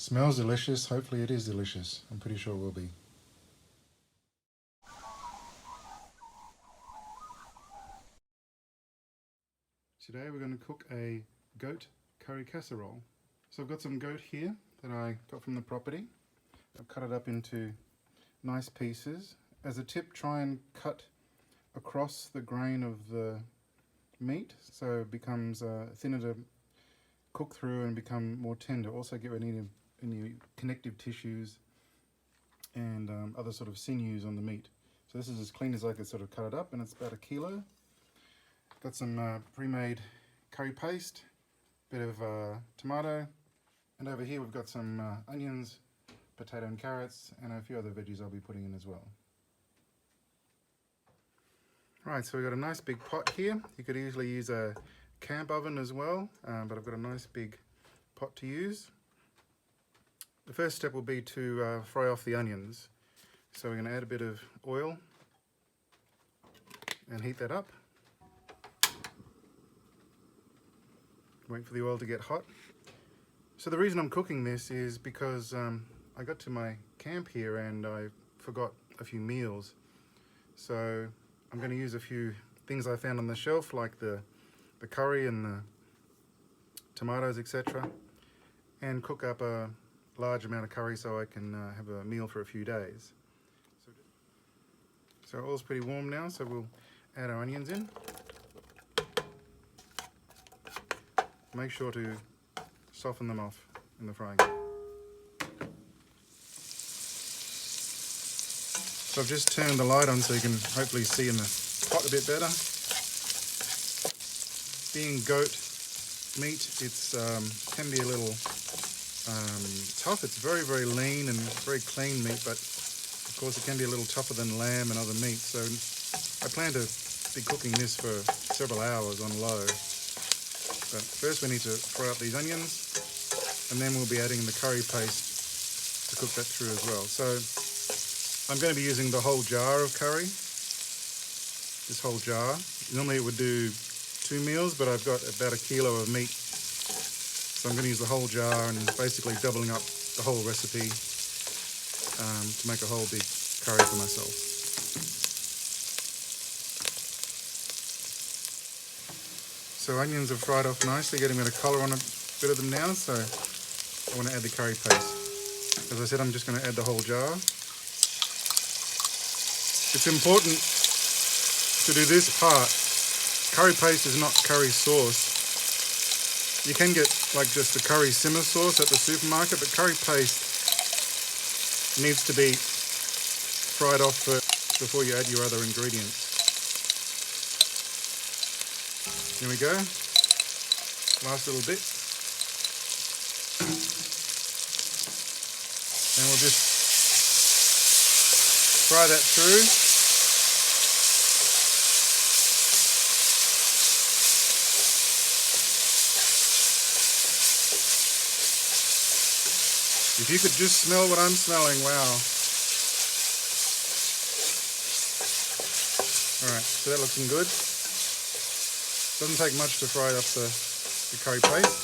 Smells delicious. Hopefully it is delicious. I'm pretty sure it will be. Today we're going to cook a goat curry casserole. So I've got some goat here that I got from the property. I've cut it up into nice pieces. As a tip, try and cut across the grain of the meat so it becomes thinner to cook through and become more tender. Also get rid of any connective tissues and other sort of sinews on the meat. So this is as clean as I could sort of cut it up, and it's about 1 kilo. Got some pre-made curry paste, bit of tomato, and over here we've got some onions, potato and carrots, and a few other veggies I'll be putting in as well. Right, so we've got a nice big pot here. You could easily use a camp oven as well, but I've got a nice big pot to use. The first step will be to fry off the onions. So we're going to add a bit of oil and heat that up. Wait for the oil to get hot. So the reason I'm cooking this is because I got to my camp here and I forgot a few meals. So I'm going to use a few things I found on the shelf, like the curry and the tomatoes, etc., and cook up a large amount of curry so I can have a meal for a few days. So oil's pretty warm now, so we'll add our onions in. Make sure to soften them off in the frying. So I've just turned the light on so you can hopefully see in the pot a bit better. Being goat meat, it's can be a little tough. It's very, very lean and very clean meat, but of course it can be a little tougher than lamb and other meat. So I plan to be cooking this for several hours on low. But first we need to fry up these onions, and then we'll be adding the curry paste to cook that through as well. So I'm going to be using the whole jar of curry, this whole jar. Normally it would do 2 meals, but I've got about 1 kilo of meat. So I'm going to use the whole jar and basically doubling up the whole recipe to make a whole big curry for myself. So onions have fried off nicely, getting a bit of colour on a bit of them now, so I want to add the curry paste. As I said, I'm just going to add the whole jar. It's important to do this part. Curry paste is not curry sauce. You can get like just the curry simmer sauce at the supermarket, but curry paste needs to be fried off first before you add your other ingredients. Here we go, last little bit. And we'll just fry that through. If you could just smell what I'm smelling, wow. Alright, so that looking good. Doesn't take much to fry up the curry paste.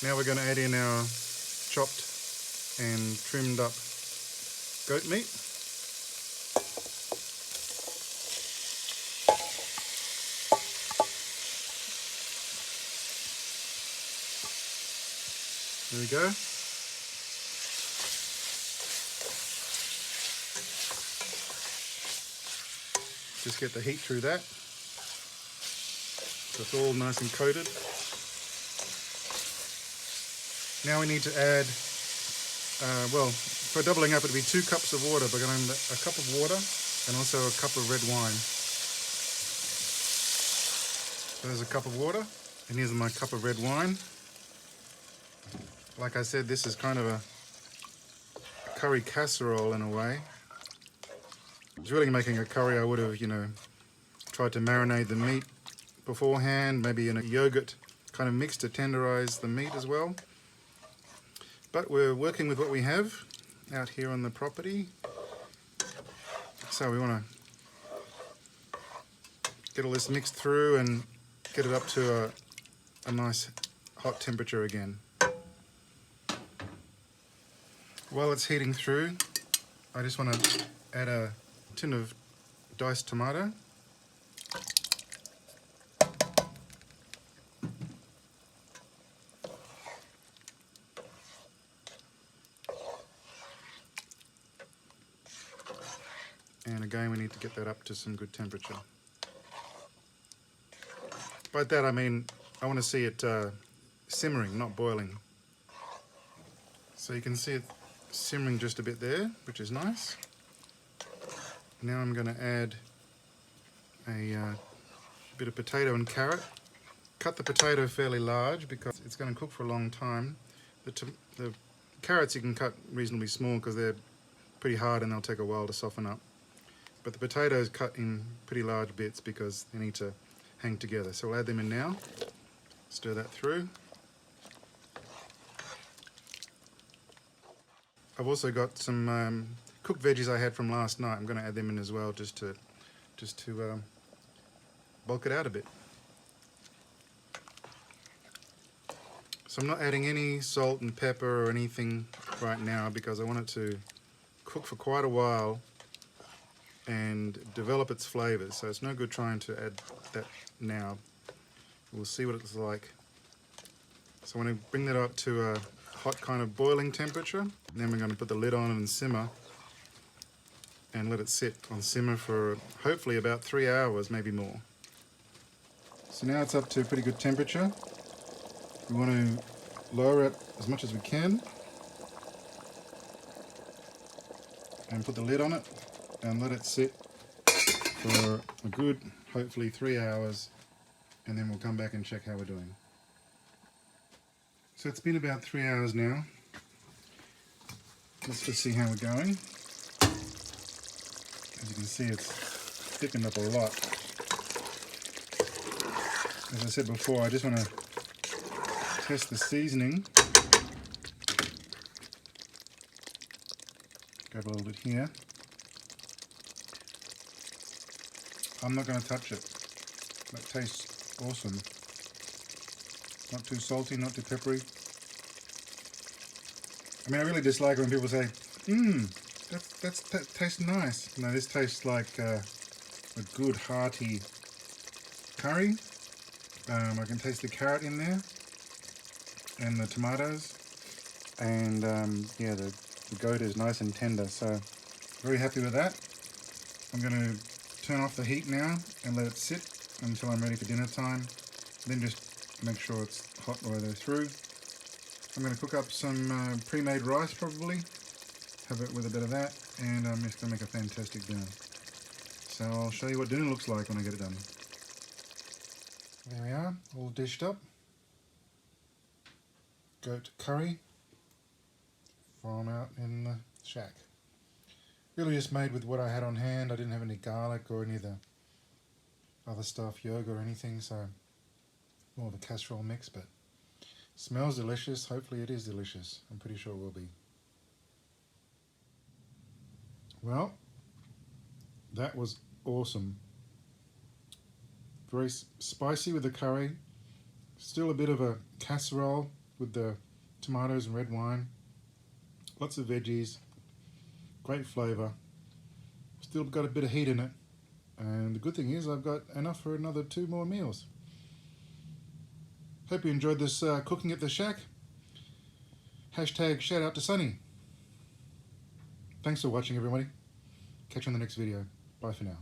Now we're going to add in our chopped and trimmed up goat meat. There we go. Just get the heat through that. So it's all nice and coated. Now we need to add, well, for doubling up it'd be 2 cups of water, but I'm going to add a cup of water and also a cup of red wine. So there's a cup of water, and here's my cup of red wine. Like I said, this is kind of a curry casserole in a way. If I was really making a curry, I would have, tried to marinate the meat beforehand, maybe in a yogurt kind of mix to tenderize the meat as well. But we're working with what we have out here on the property. So we want to get all this mixed through and get it up to a nice hot temperature again. While it's heating through, I just want to add a tin of diced tomato. And again, we need to get that up to some good temperature. By that I mean, I want to see it simmering, not boiling. So you can see it simmering just a bit there, which is nice. Now I'm going to add a bit of potato and carrot. Cut the potato fairly large because it's going to cook for a long time. The carrots you can cut reasonably small because they're pretty hard and they'll take a while to soften up. But the potatoes cut in pretty large bits because they need to hang together. So we'll add them in now. Stir that through. I've also got some cooked veggies I had from last night. I'm going to add them in as well just to bulk it out a bit. So I'm not adding any salt and pepper or anything right now because I want it to cook for quite a while and develop its flavors. So it's no good trying to add that now. We'll see what it's like. So I'm going to bring that up to a hot kind of boiling temperature. And then we're going to put the lid on and simmer and let it sit on simmer for hopefully about 3 hours, maybe more. So now it's up to a pretty good temperature. We want to lower it as much as we can and put the lid on it and let it sit for a good, hopefully 3 hours, and then we'll come back and check how we're doing. So it's been about 3 hours now. Let's just see how we're going. As you can see, it's thickened up a lot. As I said before, I just want to test the seasoning. Grab a little bit here. I'm not going to touch it. That tastes awesome. Not too salty, not too peppery. I mean, I really dislike when people say, that tastes nice. No, this tastes like a good hearty curry. I can taste the carrot in there and the tomatoes, and yeah, the goat is nice and tender, so very happy with that. I'm going to turn off the heat now and let it sit until I'm ready for dinner time. Then just make sure it's hot all the way through. I'm going to cook up some pre-made rice probably, have it with a bit of that, and I'm just going to make a fantastic dinner. So I'll show you what dinner looks like when I get it done. There we are, all dished up. Goat curry from out in the shack. Really just made with what I had on hand. I didn't have any garlic or any of the other stuff, yogurt or anything, so more of a casserole mix, but smells delicious. Hopefully it is delicious. I'm pretty sure it will be. Well, that was awesome. Very spicy with the curry. Still a bit of a casserole with the tomatoes and red wine. Lots of veggies. Great flavour. Still got a bit of heat in it. And the good thing is I've got enough for another 2 more meals. Hope you enjoyed this cooking at the shack. Hashtag shout out to Sunny. Thanks for watching, everybody. Catch you on the next video. Bye for now.